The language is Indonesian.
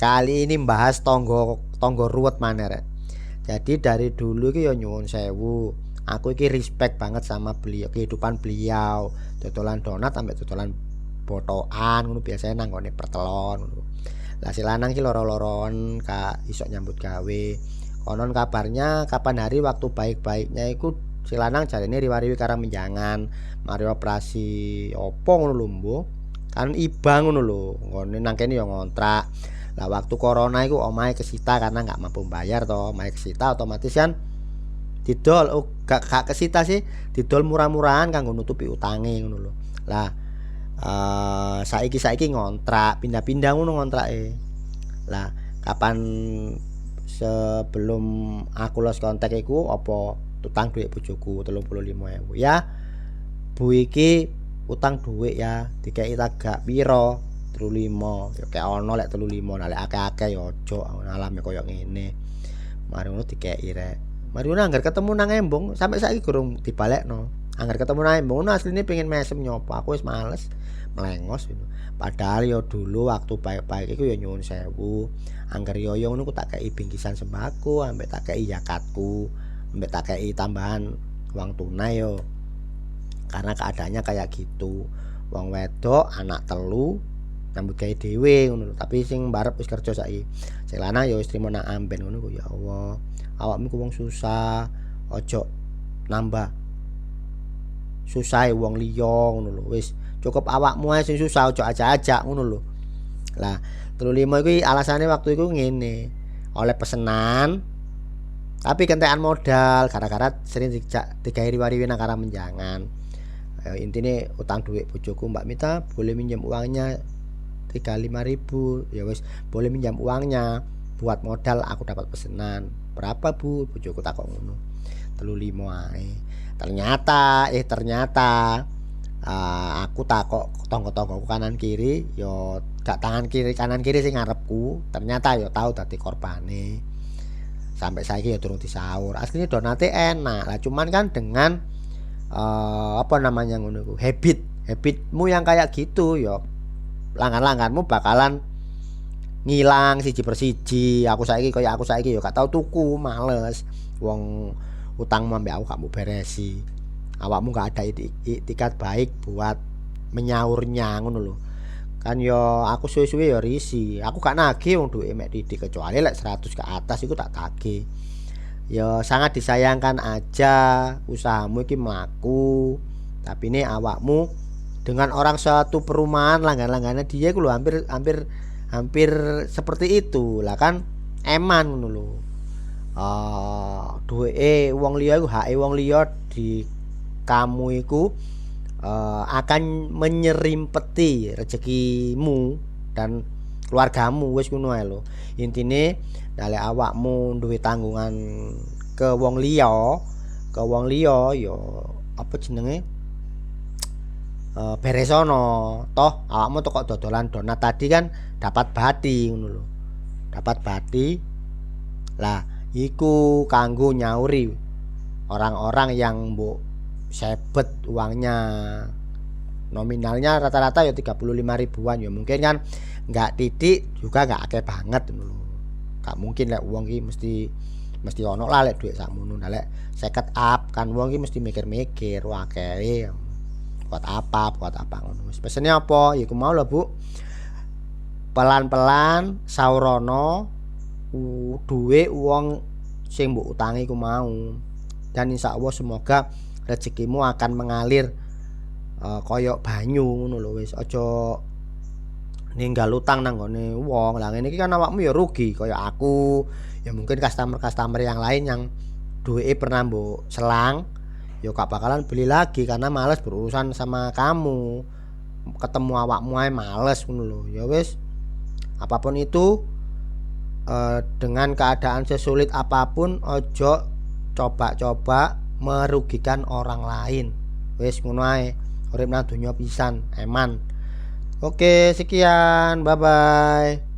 Kali ini bahas tonggo ruwet maneh rek. Jadi dari dulu iki ya nyuwun sewu. Aku iki respect banget sama beliau, kehidupan beliau. Dodolan donat sampai dodolan botokan ngono biasanya nang nggone pertelon ngono. Lah si lanang ki loro-loron Kak iso nyambut gawe. Konon kabarnya kapan hari waktu baik-baiknya iku si lanang jarene riwariwi karo menjangan, mari operasi opo ngono lho mbuh. Kan iba ngono lho, nggone nang kene ya ngontrak. Lah waktu corona iku omahe kesita karena nggak mampu bayar toh, omahe kesita otomatis kan didol gak kesita sih, didol murah-murahan kanggo nutupi utange ngono lho. Lah saiki ngontrak, pindah-pindah ngono ngontrake. Lah kapan sebelum aku los kontak iku apa utang duit bojoku 35.000. Ya, Bu iki utang duit ya, dikeki tagak piro? 35. Ya kek ono lek 35, nah lek akeh-akeh ya aja alame koyo ngene. Mari ngono dikeki rek. Mari ngono anggar ketemu nang embung, sampai saiki gurung dibalekno. Anggar ketemu nang embung ngono asline pengen mesem nyopo, aku wis males melengos gitu. Padahal ya dulu waktu baik-baik iku ya nyuwun sewu. Angger yoyo ngono ku tak kei bingkisan sembako, ambek tak kei zakatku, ambek tak kei tambahan uang tunai yo. Karena keadaannya kayak gitu. Wong wedok anak telu nyambut gawe dhewe ngono lho. Tapi sing mbarep wis kerja saiki. Sing lanang ya wis trimo nang amben ngono ku ya Allah. Awakmu ku wong susah, ojo nambah susah wong liya ngono lho. Wis cukup awakmu ae sing susah ojo ajak-ajak ngono lho. Lah 35 iki alasane waktu iku ngene. Oleh pesenan tapi kentekan modal gara-gara sering digawe riwariwi nang kara menjangan. Intine utang duit bojoku, Mbak Mita boleh minjem uangnya 35.000. Ya wis, boleh minjam uangnya buat modal aku dapat pesenan. Berapa, Bu? Bojoku takok ngono. 35 ae. Ternyata aku takok tonggo-tonggoku kanan kiri yo gak tangan kiri kanan kiri sing ngarepku. Ternyata yo tahu dadi korbane. Sampai saiki ya durung disaur. Aslinya donate enak. Lah cuman kan dengan apa namanya ngono iku, habitmu yang kayak gitu yo langgan-langganmu bakalan ngilang siji persiji. Aku saiki yo gak tau tuku, males. Wong utangmu ambek aku gak mau beresi. Awakmu gak ada itikat baik buat menyaurnya ngono lho. Kan yo aku suwe-suwe yo risi. Aku gak nagih wong duwe mek titik kecuali lek 100 ke atas iku tak tagih. Ya sangat disayangkan aja usahamu iki mlaku. Tapi ini awakmu dengan orang satu perumahan langgan-langgannya dia iku lho hampir seperti itu. Lah kan eman ngono lho. Duweke wong liya iku hake wong liya di kamu iku akan menyerimpeti rezekimu dan keluargamu wis ngono ae lho. Intine dalek awakmu duwe tanggungan ke wong liya ya apa jenenge? Beresono. Toh awakmu toko dodolan donat tadi kan dapat bati ngono lho. Dapat bati. Lah iku kanggo nyauri orang-orang yang mbok sebet uangnya nominalnya rata-rata ya 35 ribuan ya mungkin kan nggak titik juga nggak akeh banget ngono. Gak mungkin lek wong iki mesti ono lah lek dhuwit sakmono. Nah lek 50 up kan wong iki mesti mikir-mikir wah akeh buat apa ngono. Wis pesene apa? Ya iku mau lho, Bu. Pelan-pelan saurono duwe wong sing mbok utangi ku mau. Dan insyaallah semoga rezekimu akan mengalir koyok banyu ngono lho wis aja ninggal utang nang gone wong. Lah ngene iki kan awakmu ya rugi kaya aku. Ya mungkin customer yang lain yang duweke pernah mbok selang ya gak bakalan beli lagi karena males berurusan sama kamu. Ketemu awakmu ae males ngono lho. Ya wis apapun itu dengan keadaan sesulit apapun ojo coba-coba merugikan orang lain. Wis ngono ae. Urip nang donya pisan, eman. Oke, sekian. Bye bye.